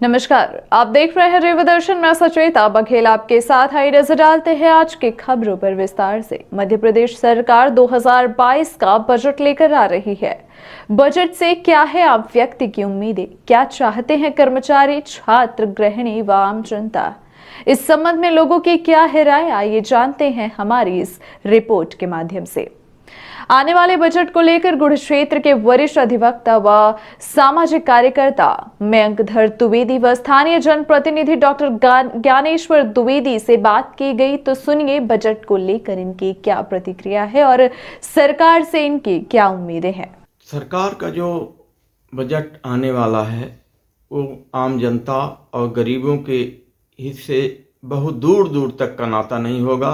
नमस्कार, आप देख रहे हैं रेवदर्शन में सचेता बघेल आपके साथ। आइए नजर डालते हैं आज की खबरों पर विस्तार से। मध्य प्रदेश सरकार 2022 का बजट लेकर आ रही है। बजट से क्या है आम व्यक्ति की उम्मीदें, क्या चाहते हैं कर्मचारी, छात्र, गृहिणी व आम जनता। इस संबंध में लोगों की क्या है राय, आइए जानते हैं हमारी इस रिपोर्ट के माध्यम से। आने वाले बजट को लेकर गुड़ क्षेत्र के वरिष्ठ अधिवक्ता व सामाजिक कार्यकर्ता मयंकधर द्विवेदी व स्थानीय जनप्रतिनिधि डॉक्टर ज्ञानेश्वर द्विवेदी से बात की गई, तो सुनिए बजट को लेकर इनकी क्या प्रतिक्रिया है और सरकार से इनकी क्या उम्मीदें हैं। सरकार का जो बजट आने वाला है वो आम जनता और गरीबों के हित से बहुत दूर दूर तक का नाता नहीं होगा।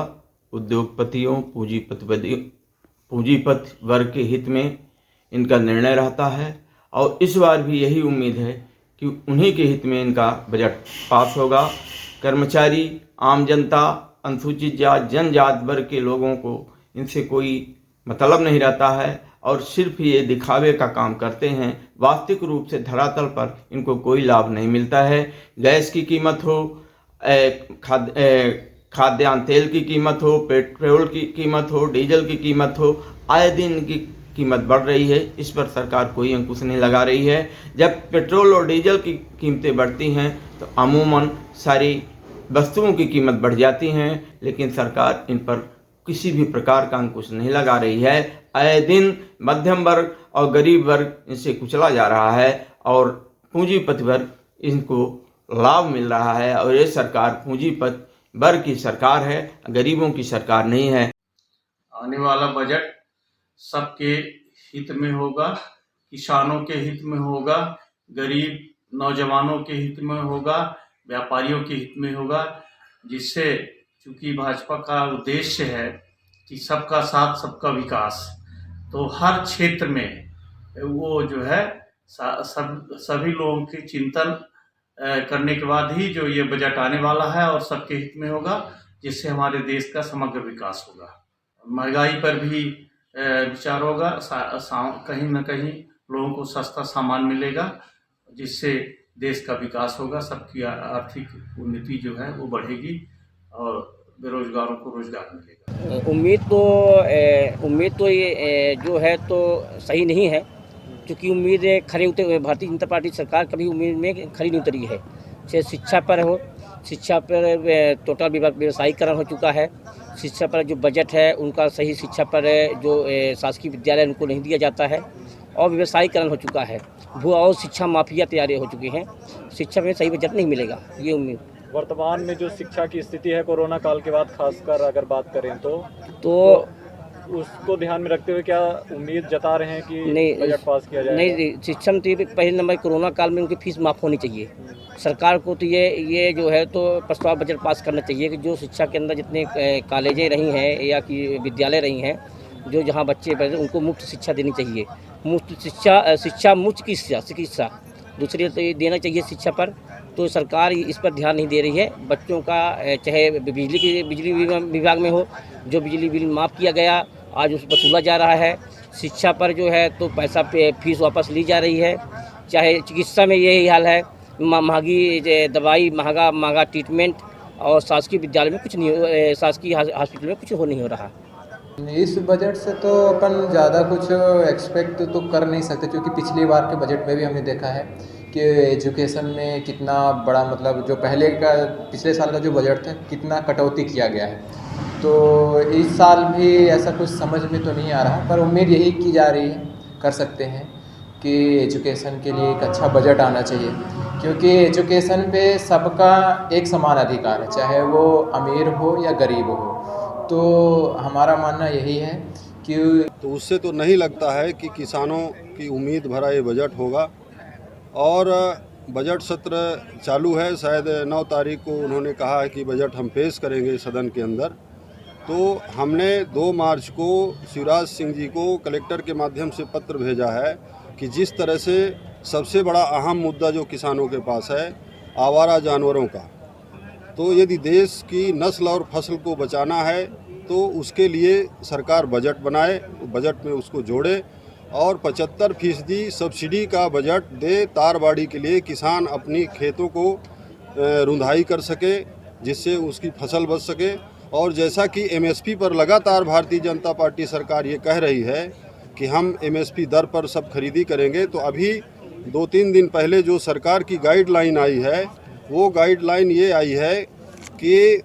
उद्योगपतियों, पूंजीपत वर्ग के हित में इनका निर्णय रहता है और इस बार भी यही उम्मीद है कि उन्हीं के हित में इनका बजट पास होगा। कर्मचारी, आम जनता, अनुसूचित जात, जनजात वर्ग के लोगों को इनसे कोई मतलब नहीं रहता है और सिर्फ ये दिखावे का काम करते हैं। वास्तविक रूप से धरातल पर इनको कोई लाभ नहीं मिलता है। गैस की कीमत हो, खाद्यान्न तेल की कीमत हो, पेट्रोल की कीमत हो, डीजल की कीमत हो, आए दिन की कीमत बढ़ रही है। इस पर सरकार कोई अंकुश नहीं लगा रही है। जब पेट्रोल और डीजल की कीमतें बढ़ती हैं तो अमूमन सारी वस्तुओं की कीमत बढ़ जाती हैं, लेकिन सरकार इन पर किसी भी प्रकार का अंकुश नहीं लगा रही है। आए दिन मध्यम वर्ग और गरीब वर्ग इनसे कुचला जा रहा है और पूंजीपति वर्ग इनको लाभ मिल रहा है और ये सरकार पूंजीपति वर्ग की सरकार है, गरीबों की सरकार नहीं है। आने वाला बजट सबके हित में होगा, किसानों के हित में होगा, गरीब नौजवानों के हित में होगा, व्यापारियों के हित में होगा, जिससे चूंकि भाजपा का उद्देश्य है कि सबका साथ सबका विकास, तो हर क्षेत्र में वो जो है सभी लोगों के चिंतन करने के बाद ही जो ये बजट आने वाला है और सबके हित में होगा, जिससे हमारे देश का समग्र विकास होगा। महंगाई पर भी विचार होगा, कहीं ना कहीं लोगों को सस्ता सामान मिलेगा, जिससे देश का विकास होगा, सबकी आर्थिक उन्नति जो है वो बढ़ेगी और बेरोजगारों को रोजगार मिलेगा। उम्मीद तो ये जो है तो सही नहीं है, क्योंकि उम्मीद खरे उतरे भारतीय जनता पार्टी सरकार कभी उम्मीद में खरी नहीं उतरी है। चाहे शिक्षा पर हो, शिक्षा पर टोटल व्यवसायीकरण हो चुका है। शिक्षा पर जो बजट है उनका सही शिक्षा पर जो शासकीय विद्यालय उनको नहीं दिया जाता है और व्यवसायीकरण हो चुका है। भू और शिक्षा माफिया तैयार हो चुके हैं। शिक्षा में सही बजट नहीं मिलेगा, ये उम्मीद। वर्तमान में जो शिक्षा की स्थिति है कोरोना काल के बाद, खासकर अगर बात करें तो उसको ध्यान में रखते हुए क्या उम्मीद जता रहे हैं कि नहीं बजट पास किया जाए? नहीं, शिक्षा मंत्री पहले नंबर कोरोना काल में उनकी फीस माफ़ होनी चाहिए। सरकार को तो ये जो है तो प्रस्ताव बजट पास करना चाहिए कि जो शिक्षा के अंदर जितने कॉलेजें रही हैं या कि विद्यालय रही हैं, जो जहाँ बच्चे पढ़ते हैं उनको मुफ्त शिक्षा देनी चाहिए। मुफ्त शिक्षा मुफ्त की चिकित्सा दूसरी तो ये देना चाहिए शिक्षा पर। तो सरकार इस पर ध्यान नहीं दे रही है। बच्चों का चाहे बिजली विभाग में हो, जो बिजली बिल माफ़ किया गया आज उस वसूला जा रहा है। शिक्षा पर जो है तो पैसा फीस वापस ली जा रही है। चाहे चिकित्सा में यही हाल है, महंगी दवाई, महंगा ट्रीटमेंट, और शासकीय विद्यालय में कुछ नहीं, शासकीय हॉस्पिटल में कुछ नहीं हो रहा। इस बजट से तो अपन ज़्यादा कुछ एक्सपेक्ट तो कर नहीं सकते, क्योंकि पिछली बार के बजट में भी हमने देखा है कि एजुकेशन में कितना बड़ा मतलब जो पिछले साल का जो बजट था कितना कटौती किया गया है। तो इस साल भी ऐसा कुछ समझ में तो नहीं आ रहा, पर उम्मीद यही की जा रही है, कर सकते हैं कि एजुकेशन के लिए एक अच्छा बजट आना चाहिए, क्योंकि एजुकेशन पे सबका एक समान अधिकार है, चाहे वो अमीर हो या गरीब हो। तो हमारा मानना यही है कि तो उससे तो नहीं लगता है कि किसानों की उम्मीद भरा ये बजट होगा। और बजट सत्र चालू है, शायद 9 तारीख को उन्होंने कहा है कि बजट हम पेश करेंगे सदन के अंदर। तो हमने 2 मार्च को शिवराज सिंह जी को कलेक्टर के माध्यम से पत्र भेजा है कि जिस तरह से सबसे बड़ा अहम मुद्दा जो किसानों के पास है आवारा जानवरों का, तो यदि देश की नस्ल और फसल को बचाना है तो उसके लिए सरकार बजट बनाए, बजट में उसको जोड़े और 75% सब्सिडी का बजट दे तारबाड़ी के लिए, किसान अपनी खेतों को रुंधाई कर सके, जिससे उसकी फसल बच सके। और जैसा कि एमएसपी पर लगातार भारतीय जनता पार्टी सरकार ये कह रही है कि हम एमएसपी दर पर सब खरीदी करेंगे, तो अभी 2-3 दिन पहले जो सरकार की गाइडलाइन आई है, वो गाइडलाइन ये आई है कि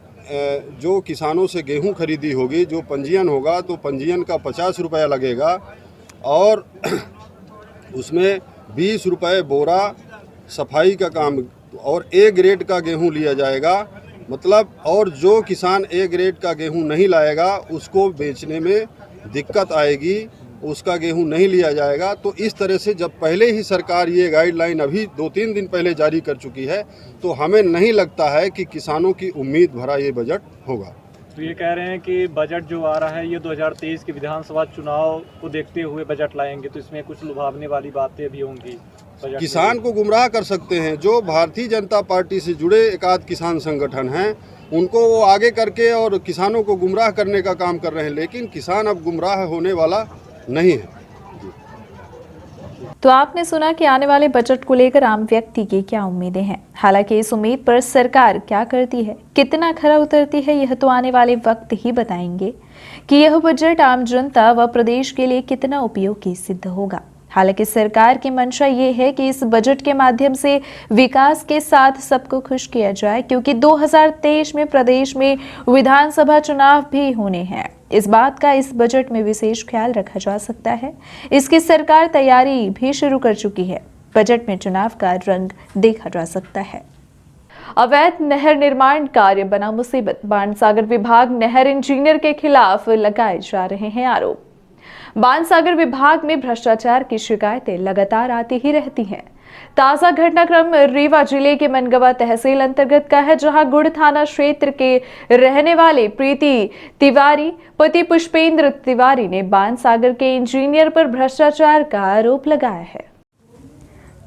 जो किसानों से गेहूं खरीदी होगी, जो पंजीयन होगा, तो पंजीयन का 50 रुपया लगेगा और उसमें 20 रुपये बोरा सफाई का काम, और ए ग्रेड का गेहूं लिया जाएगा। मतलब, और जो किसान ए ग्रेड का गेहूं नहीं लाएगा उसको बेचने में दिक्कत आएगी, उसका गेहूं नहीं लिया जाएगा। तो इस तरह से जब पहले ही सरकार ये गाइडलाइन अभी 2-3 दिन पहले जारी कर चुकी है, तो हमें नहीं लगता है कि किसानों की उम्मीद भरा ये बजट होगा। तो ये कह रहे हैं कि बजट जो आ रहा है ये 2023 के विधानसभा चुनाव को देखते हुए बजट लाएंगे, तो इसमें कुछ लुभावने वाली बातें भी होंगी। किसान को गुमराह कर सकते हैं। जो भारतीय जनता पार्टी से जुड़े एकाध किसान संगठन हैं, उनको वो आगे करके और किसानों को गुमराह करने का काम कर रहे हैं, लेकिन किसान अब गुमराह होने वाला नहीं है। तो आपने सुना कि आने वाले बजट को लेकर आम व्यक्ति की क्या उम्मीदें हैं। हालांकि इस उम्मीद पर सरकार क्या करती है, कितना खरा उतरती है, यह तो आने वाले वक्त ही बताएंगे कि यह बजट आम जनता व प्रदेश के लिए कितना उपयोगी सिद्ध होगा। हालांकि सरकार की मंशा ये है कि इस बजट के माध्यम से विकास के साथ सबको खुश किया जाए, क्योंकि 2023 में प्रदेश में विधानसभा चुनाव भी होने हैं। इस बात का इस बजट में विशेष ख्याल रखा जा सकता है। इसकी सरकार तैयारी भी शुरू कर चुकी है। बजट में चुनाव का रंग देखा जा सकता है। अवैध नहर निर्माण कार्य बना मुसीबत। बाणसागर विभाग नहर इंजीनियर के खिलाफ लगाए जा रहे हैं आरोप। बाणसागर विभाग में भ्रष्टाचार की शिकायतें लगातार आती ही रहती हैं। ताजा घटनाक्रम रीवा जिले के मनगवा तहसील अंतर्गत का है, जहां गुड़ थाना क्षेत्र के रहने वाले प्रीति तिवारी पति पुष्पेंद्र तिवारी ने बाणसागर के इंजीनियर पर भ्रष्टाचार का आरोप लगाया है।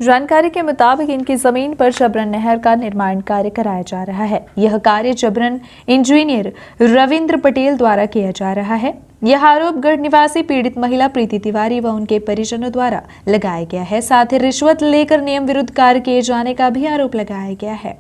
जानकारी के मुताबिक इनकी जमीन पर जबरन नहर का निर्माण कार्य कराया जा रहा है। यह कार्य जबरन इंजीनियर रविंद्र पटेल द्वारा किया जा रहा है। यह आरोप गढ़ निवासी पीड़ित महिला प्रीति तिवारी व उनके परिजनों द्वारा लगाया गया है। साथ ही रिश्वत लेकर नियम विरुद्ध कार्य किए जाने का भी आरोप लगाया गया है।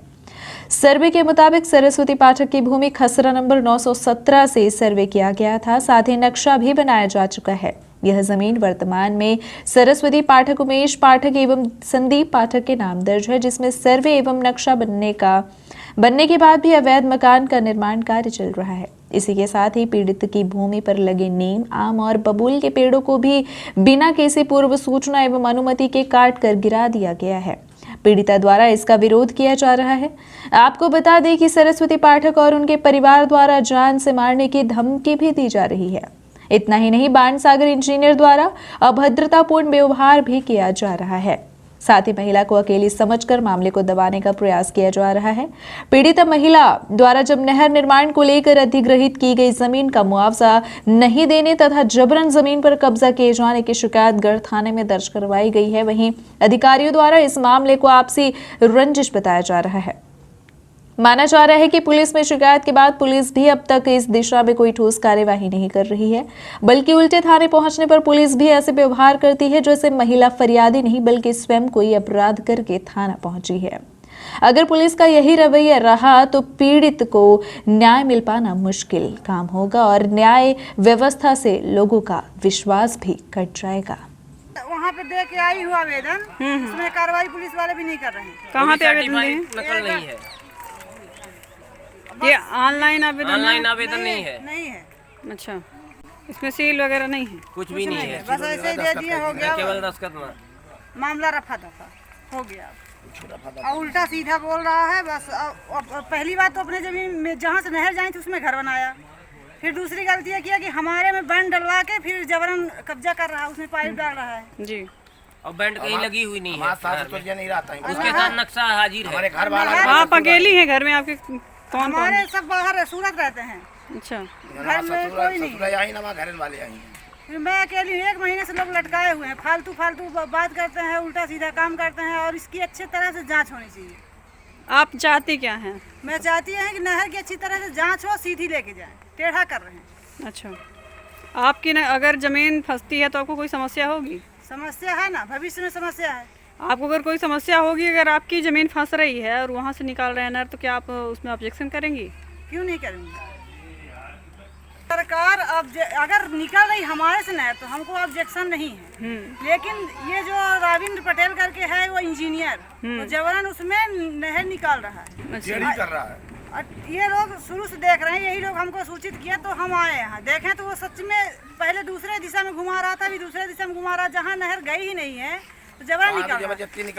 सर्वे के मुताबिक सरस्वती पाठक की भूमि खसरा नंबर 917 से सर्वे किया गया था। साथ ही नक्शा भी बनाया जा चुका है। यह जमीन वर्तमान में सरस्वती पाठक, उमेश पाठक एवं संदीप पाठक के नाम दर्ज है, जिसमें सर्वे एवं नक्शा बनने के बाद भी अवैध मकान का निर्माण कार्य चल रहा है। इसी के साथ ही पीड़ित की भूमि पर लगे नीम, आम और बबूल के पेड़ों को भी बिना किसी पूर्व सूचना एवं अनुमति के काट कर गिरा दिया गया है। पीड़िता द्वारा इसका विरोध किया जा रहा है। आपको बता दें कि सरस्वती पाठक और उनके परिवार द्वारा जान से मारने की धमकी भी दी जा रही है। इतना ही नहीं, बाणसागर इंजीनियर द्वारा अभद्रतापूर्ण व्यवहार भी किया जा रहा है। साथ ही महिला को अकेली समझकर मामले को दबाने का प्रयास किया जा रहा है। पीड़िता महिला द्वारा जब नहर निर्माण को लेकर अधिग्रहित की गई जमीन का मुआवजा नहीं देने तथा जबरन जमीन पर कब्जा किए जाने की शिकायत गढ़ थाने में दर्ज करवाई गई है। वहीं अधिकारियों द्वारा इस मामले को आपसी रंजिश बताया जा रहा है। माना जा रहा है कि पुलिस में शिकायत के बाद पुलिस भी अब तक इस दिशा में कोई ठोस कार्यवाही नहीं कर रही है, बल्कि उल्टे थाने पहुंचने पर पुलिस भी ऐसे व्यवहार करती है जैसे महिला फरियादी नहीं बल्कि स्वयं कोई अपराध करके थाना पहुंची है। अगर पुलिस का यही रवैया रहा तो पीड़ित को न्याय मिल पाना मुश्किल काम होगा और न्याय व्यवस्था से लोगों का विश्वास भी कट जाएगा। वहाँ पे दे के आई हूँ आवेदन, उसमें कार्रवाई पुलिस वाले भी नहीं कर रहे हैं। कहाँ पे आवेदन निकल रही है? ये ऑनलाइन आवेदन नहीं है। नहीं है। अच्छा, इसमें सील वगैरह नहीं है? कुछ भी नहीं है, बस ऐसे ही दे दिए, हो गया, केवल दस्तखत मामला रफा दफा हो गया। और उल्टा सीधा बोल रहा है बस। पहली बात तो अपने जमीन में जहाँ से नहर जाए थी उसमें घर बनाया, फिर दूसरी गलती किया कि हमारे में बैंड डलवा के फिर जबरन कब्जा कर रहा है, उसमें पाइप डाल रहा है जी। और बैंड कहीं लगी हुई नहीं है, नहीं रहता है। उसके साथ नक्शा हाजिर है। हमारे घर वाला आप अकेली हैं घर में? आपके कौन? हमारे सब बाहर सूरत रहते हैं। अच्छा, घर में कोई नहीं। घर वाले आई फिर मैं अकेली 1 महीने से लोग लटकाए हुए हैं, फालतू बात करते हैं, उल्टा सीधा काम करते हैं, और इसकी अच्छी तरह से जांच होनी चाहिए। आप चाहती क्या हैं? मैं चाहती हूँ कि नहर की अच्छी तरह से जांच हो, सीधी लेके जाए, टेढ़ा कर रहे हैं। अच्छा, आपकी ना अगर ज़मीन फंसती है तो आपको कोई समस्या होगी? समस्या है ना, भविष्य में समस्या है। आपको अगर कोई समस्या होगी, अगर आपकी ज़मीन फंस रही है और वहाँ से निकाल रहे हैं नहर, तो क्या आप उसमें ऑब्जेक्शन करेंगी? क्यों नहीं करूँगी? सरकार अब अगर निकल रही हमारे से नहर तो हमको ऑब्जेक्शन नहीं है, लेकिन ये जो रविंद्र पटेल करके है वो इंजीनियर, तो जबरन उसमें नहर निकाल रहा है, कर रहा है। ये लोग शुरू से देख रहे हैं, यही लोग हमको सूचित किया तो हम आए यहाँ देखें तो वो सच में पहले दूसरे दिशा में घुमा रहा था, अभी दूसरे दिशा में घुमा रहा, जहाँ नहर गई ही नहीं है तो जबरन निकाल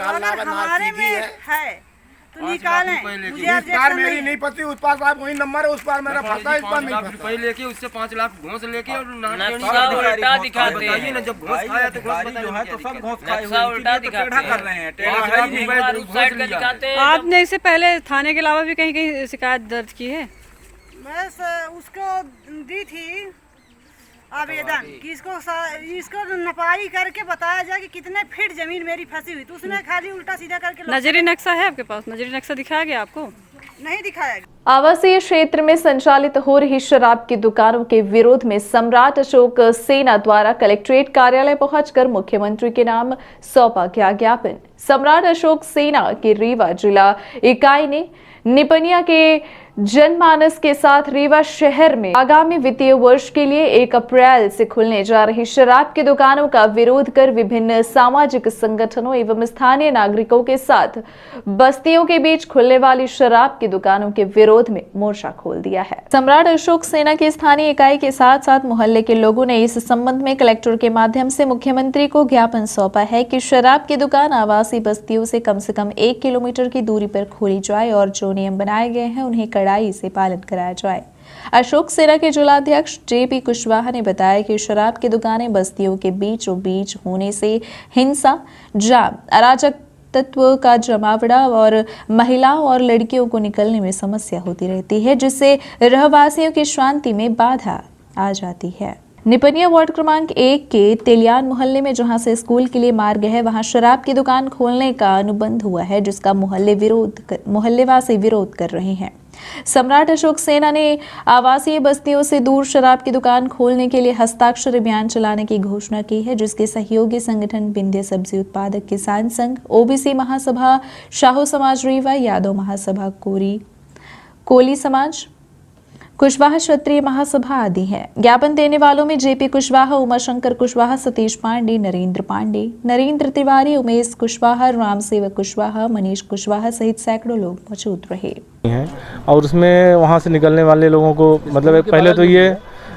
रहा है। अगर हमारे में है तो निकालें। मुझे ऑब्जेक्शन मेरी नहीं पति, उस पार साहब वही नंबर है, उस पार मेरा फंसा, इस पार नहीं फंसा। लेके उससे 5 लाख घोंस लेके और उल्टा दिखाते हैं ना, जब घोंस खाया तो घोंस जो है तो सब घोंस खाए हुए उल्टा दिखाते कर रहे हैं। आपने इससे पहले थाने के अलावा भी कहीं कहीं शिकायत दर्ज की है? बस उसको दी थी आवेदन कि इसको नपाई करके बताया जाए कि कितने फीट जमीन मेरी फंसी हुई, तो उसने खाली उल्टा सीधा करके नजरी नक्शा है आपके पास? नजरी नक्शा दिखाया गया आपको? नहीं दिखाया गया। आवासीय क्षेत्र में संचालित हो रही शराब की दुकानों के विरोध में सम्राट अशोक सेना द्वारा कलेक्ट्रेट कार्यालय पहुंचकर मुख्यमंत्री के नाम सौंपा गया ज्ञापन। सम्राट अशोक सेना की रीवा जिला इकाई ने निपनिया के जनमानस के साथ रीवा शहर में आगामी वित्तीय वर्ष के लिए 1 अप्रैल से खुलने जा रही शराब की दुकानों का विरोध कर विभिन्न सामाजिक संगठनों एवं स्थानीय नागरिकों के साथ बस्तियों के बीच खुलने वाली शराब की दुकानों के विरोध में मोर्चा खोल दिया है। सम्राट अशोक सेना की स्थानीय इकाई के साथ साथ मोहल्ले के लोगों ने इस संबंध में कलेक्टर के माध्यम से मुख्यमंत्री को ज्ञापन सौंपा है कि शराब की दुकान आवासीय बस्तियों से कम 1 किलोमीटर की दूरी पर खोली जाए और जो नियम बनाए गए हैं उन्हें कड़ाई से पालन कराया जाए। अशोक सेना के जिलाध्यक्ष JP कुशवाहा ने बताया कि शराब की दुकानें बस्तियों के बीचों बीच होने से हिंसा, जाम, अराजक तत्व का जमावड़ा और महिलाओं और लड़कियों को निकलने में समस्या होती रहती है, जिससे रहवासियों की शांति में बाधा आ जाती है। निपनिया वार्ड क्रमांक 1 के तेलियान मोहल्ले में जहां से स्कूल के लिए मार्ग है, वहां शराब की दुकान खोलने का अनुबंध हुआ है, जिसका मोहल्लेवासी विरोध कर रहे हैं। सम्राट अशोक सेना ने आवासीय बस्तियों से दूर शराब की दुकान खोलने के लिए हस्ताक्षर अभियान चलाने की घोषणा की है, जिसके सहयोगी संगठन विंध्य सब्जी उत्पादक किसान संघ, OBC महासभा शाहू समाज रीवा, यादव महासभा कोली समाज, कुशवाहा क्षत्रिय महासभा आदि है। ज्ञापन देने वालों में JP कुशवाहा, उमाशंकर कुशवाहा, सतीश पांडे, नरेंद्र पांडे, नरेंद्र तिवारी, उमेश कुशवाहा, राम सेवक कुशवाहा, मनीष कुशवाहा सहित सैकड़ों लोग मौजूद रहे हैं। और उसमें वहां से निकलने वाले लोगों को मतलब पहले तो ये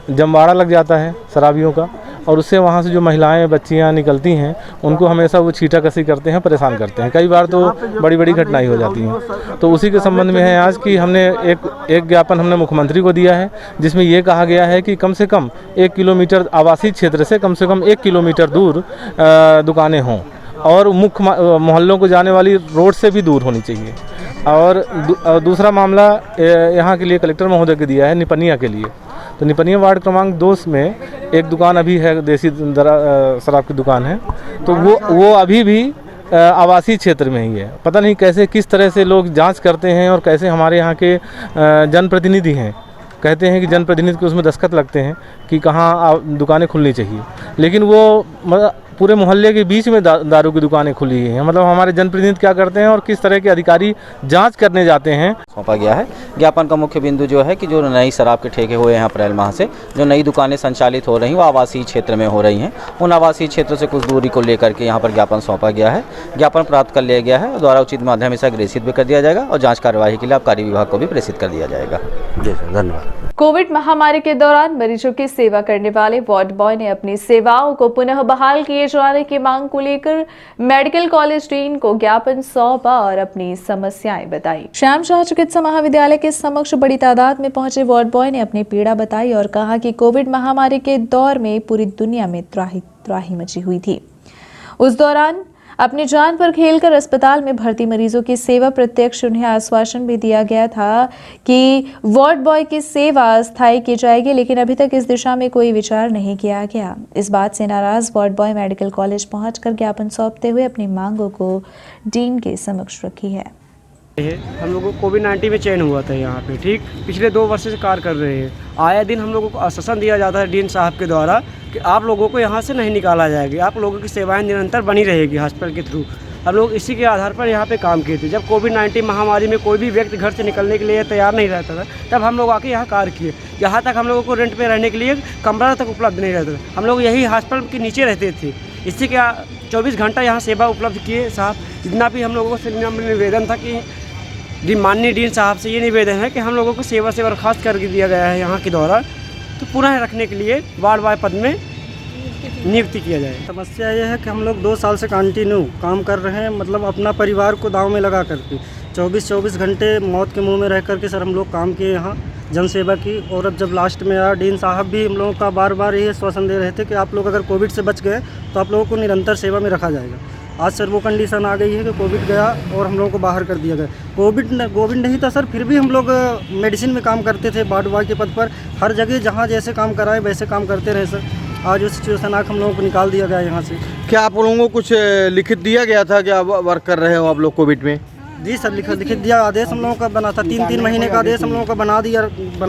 जमवाड़ा लग जाता है शराबियों का, और उससे वहाँ से जो महिलाएं बच्चियाँ निकलती हैं उनको हमेशा वो छीटाकसी करते हैं, परेशान करते हैं। कई बार तो बड़ी बड़ी घटनाएं हो जाती हैं। तो उसी के संबंध में है आज कि हमने एक ज्ञापन हमने मुख्यमंत्री को दिया है, जिसमें ये कहा गया है कि कम से कम 1 किलोमीटर आवासीय क्षेत्र से कम 1 किलोमीटर दूर दुकानें हों और मुख्य मोहल्लों को जाने वाली रोड से भी दूर होनी चाहिए। और दूसरा मामला यहाँ के लिए कलेक्टर महोदय के दिया है निपनिया के लिए। तो निपनिया वार्ड क्रमांक 2 में एक दुकान अभी है, देसी शराब की दुकान है, तो वो अभी भी आवासीय क्षेत्र में ही है। पता नहीं कैसे किस तरह से लोग जांच करते हैं और कैसे हमारे यहाँ के जनप्रतिनिधि हैं कहते हैं कि जनप्रतिनिधि के उसमें दस्तखत लगते हैं कि कहाँ दुकानें खुलनी चाहिए, लेकिन वो पूरे मोहल्ले के बीच में दारू की दुकानें खुली हैं। मतलब हमारे जनप्रतिनिधि क्या करते हैं और किस तरह के अधिकारी जांच करने जाते हैं। सौंपा गया है। ज्ञापन का मुख्य बिंदु जो है कि जो नई शराब के ठेके हुए हैं अप्रैल माह से, जो नई दुकानें संचालित हो रही हैं वो आवासीय क्षेत्र में हो रही हैं। उन आवासीय क्षेत्र से कुछ दूरी को लेकर के यहाँ पर ज्ञापन सौंपा गया है। ज्ञापन प्राप्त कर लिया गया है, द्वारा उचित माध्यम से अग्रेसित भी कर दिया जाएगा और जाँच कार्यवाही के लिए आबकारी विभाग को भी प्रेषित कर दिया जाएगा। जी सर, धन्यवाद। कोविड महामारी के दौरान मरीजों की सेवा करने वाले वार्ड बॉय ने अपनी सेवाओं को पुनः बहाल किए जाने की मांग को लेकर मेडिकल कॉलेज डीन को ज्ञापन सौंपा और अपनी समस्याएं बताई। श्याम शाह चिकित्सा महाविद्यालय के समक्ष बड़ी तादाद में पहुंचे वार्ड बॉय ने अपनी पीड़ा बताई और कहा कि कोविड महामारी के दौर में पूरी दुनिया में त्राही मची हुई थी। उस दौरान अपनी जान पर खेलकर अस्पताल में भर्ती मरीजों की सेवा प्रत्यक्ष उन्हें आश्वासन भी दिया गया था कि वार्ड बॉय की सेवा अस्थायी की जाएगी, लेकिन अभी तक इस दिशा में कोई विचार नहीं किया गया। इस बात से नाराज वार्ड बॉय मेडिकल कॉलेज पहुंचकर ज्ञापन सौंपते हुए अपनी मांगों को डीन के समक्ष रखी है। हम लोगों को कोविड-19 में चयन हुआ था यहाँ पे, ठीक। पिछले 2 वर्ष से कार्य कर रहे हैं। आए दिन हम लोगों को आश्वासन दिया जाता है डीन साहब के द्वारा कि आप लोगों को यहाँ से नहीं निकाला जाएगा, आप लोगों की सेवाएं निरंतर बनी रहेगी हॉस्पिटल के थ्रू। हम लोग इसी के आधार पर यहाँ पे काम किए थे। जब कोविड-19 महामारी में कोई भी व्यक्ति घर से निकलने के लिए तैयार नहीं रहता था, तब हम लोग आके यहाँ कार्य किए। यहाँ तक हम लोगों को रेंट पे रहने के लिए कमरा तक उपलब्ध नहीं रहता था। हम लोग यही हॉस्पिटल के नीचे रहते थे। इसी के 24 घंटा यहाँ सेवा उपलब्ध किए साहब। जितना भी हम लोगों को निवेदन था कि माननीय डीन साहब से ये निवेदन है कि हम लोगों को सेवा से बर्खास्त कर दिया गया है यहाँ के द्वारा, तो पुनः रखने के लिए वार्ड वार पद में नियुक्ति किया जाए। समस्या ये है कि हम लोग 2 साल से कंटिन्यू काम कर रहे हैं, मतलब अपना परिवार को दांव में लगा करके 24 घंटे मौत के मुंह में रह करके सर हम लोग काम किए यहाँ जन सेवा की। और अब जब लास्ट में आया डीन साहब भी हम लोगों का बार बार ये आश्वासन दे रहे थे कि आप लोग अगर कोविड से बच गए तो आप लोगों को निरंतर सेवा में रखा जाएगा। आज सर वो कंडीशन आ गई है कि कोविड गया और हम लोगों को बाहर कर दिया गया। कोविड नहीं था सर, फिर भी हम लोग मेडिसिन में काम करते थे, वार्ड वार के पद पर हर जगह जहाँ जैसे काम कराए वैसे काम करते रहे सर। आज वो सिचुएशन आकर हम लोगों को निकाल दिया गया यहाँ से। क्या आप लोगों को कुछ लिखित दिया गया था कि आप वर्क कर रहे हो आप लोग कोविड में? जी सर, लिखित दिया आदेश हम लोगों का बना था। 3 महीने का आदेश हम लोगों का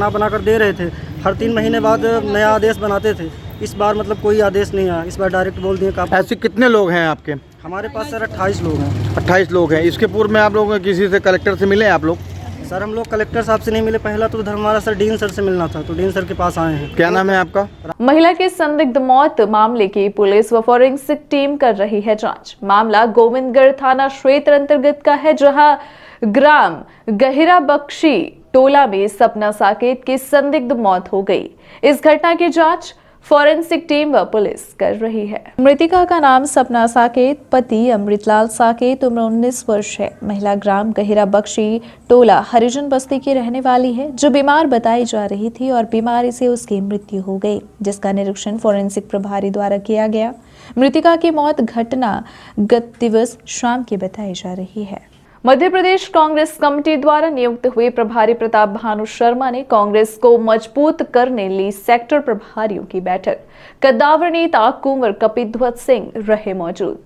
बना कर दे रहे थे। हर 3 महीने बाद नया आदेश बनाते थे। इस बार मतलब कोई आदेश नहीं आया, इस बार डायरेक्ट बोल दिए कि ऐसे कितने लोग हैं आपके? हमारे पास सर 28 लोग हैं। 28 लोग हैं। इसके पूर्व में आप लोग किसी से कलेक्टर से मिले आप लोग? सर हम लोग कलेक्टर साहब से नहीं मिले, पहला तो हमारा सर डीन सर से मिलना था, तो डीन सर के पास आए हैं। क्या नाम है आपका? महिला की संदिग्ध मौत मामले की पुलिस व फॉरेंसिक टीम कर रही है जांच। मामला गोविंदगढ़ थाना क्षेत्र अंतर्गत का है, जहां ग्राम गहिरा बख्शी टोला में सपना साकेत की संदिग्ध मौत हो गई। इस घटना की जांच फॉरेंसिक टीम व पुलिस कर रही है। मृतिका का नाम सपना साकेत, पति अमृतलाल साकेत, उम्र 19 वर्ष है। महिला ग्राम गहिरा बख्शी टोला हरिजन बस्ती की रहने वाली है, जो बीमार बताई जा रही थी और बीमारी से उसकी मृत्यु हो गई, जिसका निरीक्षण फॉरेंसिक प्रभारी द्वारा किया गया। मृतिका की मौत घटना गत दिवस शाम की बताई जा रही है। मध्य प्रदेश कांग्रेस कमेटी द्वारा नियुक्त हुए प्रभारी प्रताप भानु शर्मा ने कांग्रेस को मजबूत करने ली सेक्टर प्रभारियों की बैठक। कद्दावर नेता कुंवर कपिध्वज सिंह रहे मौजूद।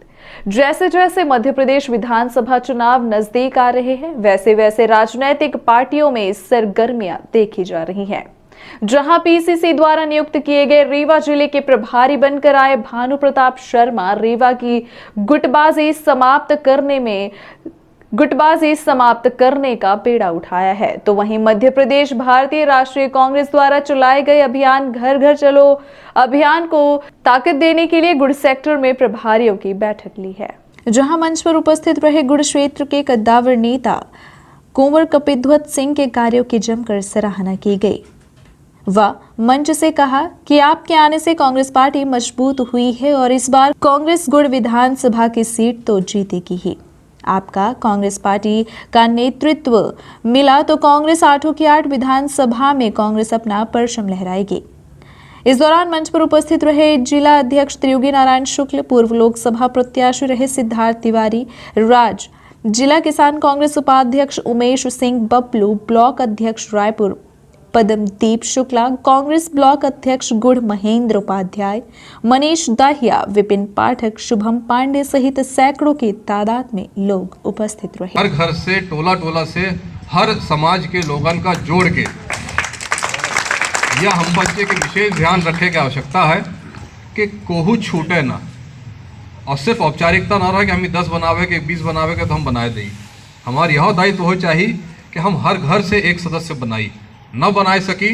जैसे जैसे मध्य प्रदेश विधानसभा चुनाव नजदीक आ रहे हैं, वैसे वैसे राजनीतिक पार्टियों में सरगर्मियां देखी जा रही हैं। जहां पीसीसी द्वारा नियुक्त किए गए रीवा जिले के प्रभारी बनकर आए भानु प्रताप शर्मा रीवा की गुटबाजी समाप्त करने का बेड़ा उठाया है, तो वहीं मध्य प्रदेश भारतीय राष्ट्रीय कांग्रेस द्वारा चलाए गए अभियान घर घर चलो अभियान को ताकत देने के लिए गुड़ सेक्टर में प्रभारियों की बैठक ली है। जहां मंच पर उपस्थित रहे गुड़ क्षेत्र के कद्दावर नेता कुंवर कपिध्वज सिंह के कार्यों की जमकर सराहना की गई व मंच से कहा कि आपके आने से कांग्रेस पार्टी मजबूत हुई है और इस बार कांग्रेस गुड़ विधानसभा की सीट तो जीतेगी ही। आपका कांग्रेस पार्टी का नेतृत्व मिला तो कांग्रेस 8 की 8 विधानसभा में कांग्रेस अपना परचम लहराएगी। इस दौरान मंच पर उपस्थित रहे जिला अध्यक्ष त्रियोगी नारायण शुक्ल, पूर्व लोकसभा प्रत्याशी रहे सिद्धार्थ तिवारी, राज जिला किसान कांग्रेस उपाध्यक्ष उमेश सिंह बबलू, ब्लॉक अध्यक्ष रायपुर पदमदीप शुक्ला, कांग्रेस ब्लॉक अध्यक्ष गुड़ महेंद्र उपाध्याय, मनीष दाहिया, विपिन पाठक, शुभम पांडे सहित सैकड़ों की तादाद में लोग उपस्थित रहे। हर घर से टोला टोला से हर समाज के लोगों का जोड़ के यह हम बच्चे के विशेष ध्यान रखने की आवश्यकता है कि कोहू छूटे ना, और सिर्फ औपचारिकता ना रहे कि हम 10 बनावे के 20 बनावे के तो हम बनाए दें। हमारा यह दायित्व हो चाहिए कि हम हर घर से एक सदस्य बनाई, न बनाए सकी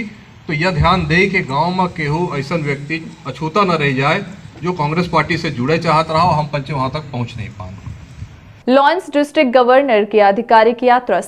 तो यह ध्यान दे कि गांव में केहू ऐसा व्यक्ति अछूता न रह जाए जो कांग्रेस पार्टी से जुड़े चाहत रहा और हम पंचे वहां तक पहुंच नहीं पाए। लॉयंस डिस्ट्रिक्ट गवर्नर की आधिकारिक यात्रा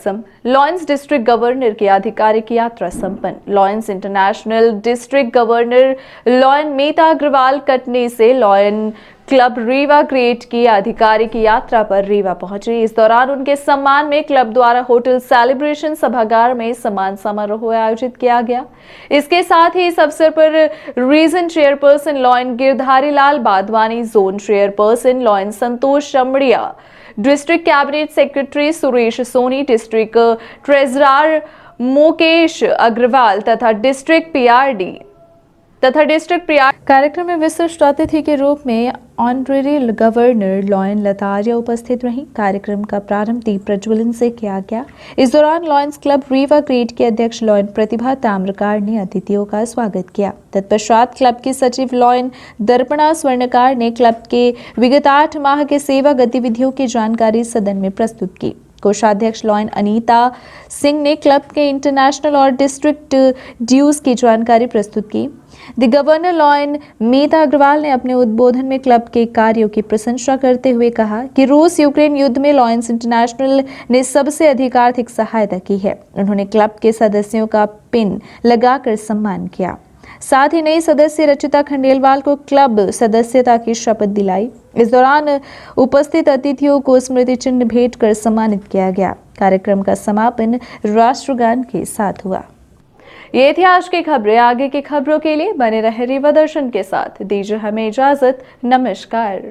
संपन्न। Lions International District Governor Lion Mehta Agrawal Katni से लॉयन क्लब रीवा क्रिएट की आधिकारिक यात्रा पर रीवा पहुंचे। इस दौरान उनके सम्मान में क्लब द्वारा होटल सेलिब्रेशन सभागार में सम्मान समारोह आयोजित किया गया। इसके साथ ही इस अवसर पर region chairperson lion Girdhari Lal Badwani, zone chairperson lion Santosh Chamaria, district cabinet secretary Suresh Soni, district treasurer Mukesh Agarwal तथा डिस्ट्रिक्ट पीआरडी तथा डिस्ट्रिक्ट कार्यक्रम में विशिष्ट अतिथि के रूप में ऑनरेरी गवर्नर लॉयन लतारिया उपस्थित रहीं। कार्यक्रम का प्रारंभ दीप प्रज्वलन से किया गया। इस दौरान लॉयंस क्लब रीवा ग्रेड के अध्यक्ष लॉयन प्रतिभा ताम्रकार ने अतिथियों का स्वागत किया। तत्पश्चात क्लब की सचिव लॉयन दर्पणा स्वर्णकार ने क्लब के विगत 8 माह के सेवा गतिविधियों की जानकारी सदन में प्रस्तुत की। कोषाध्यक्ष लॉयन अनीता सिंह ने क्लब के इंटरनेशनल और डिस्ट्रिक्ट ड्यूज की जानकारी प्रस्तुत की। द गवर्नर लॉयन मीता अग्रवाल ने अपने उद्बोधन में क्लब के कार्यों की प्रशंसा करते हुए कहा कि रूस यूक्रेन युद्ध में लॉयंस इंटरनेशनल ने सबसे अधिक आर्थिक सहायता की है। उन्होंने क्लब के सदस्यों का पिन लगाकर सम्मान किया। साथ ही नई सदस्य रचिता खंडेलवाल को क्लब सदस्यता की शपथ दिलाई। इस दौरान उपस्थित अतिथियों को स्मृति चिन्ह भेंट कर सम्मानित किया गया। कार्यक्रम का समापन राष्ट्रगान के साथ हुआ। ये थी आज की खबरें। आगे की खबरों के लिए बने रहे रीवा दर्शन के साथ। दीजिए हमें इजाजत। नमस्कार।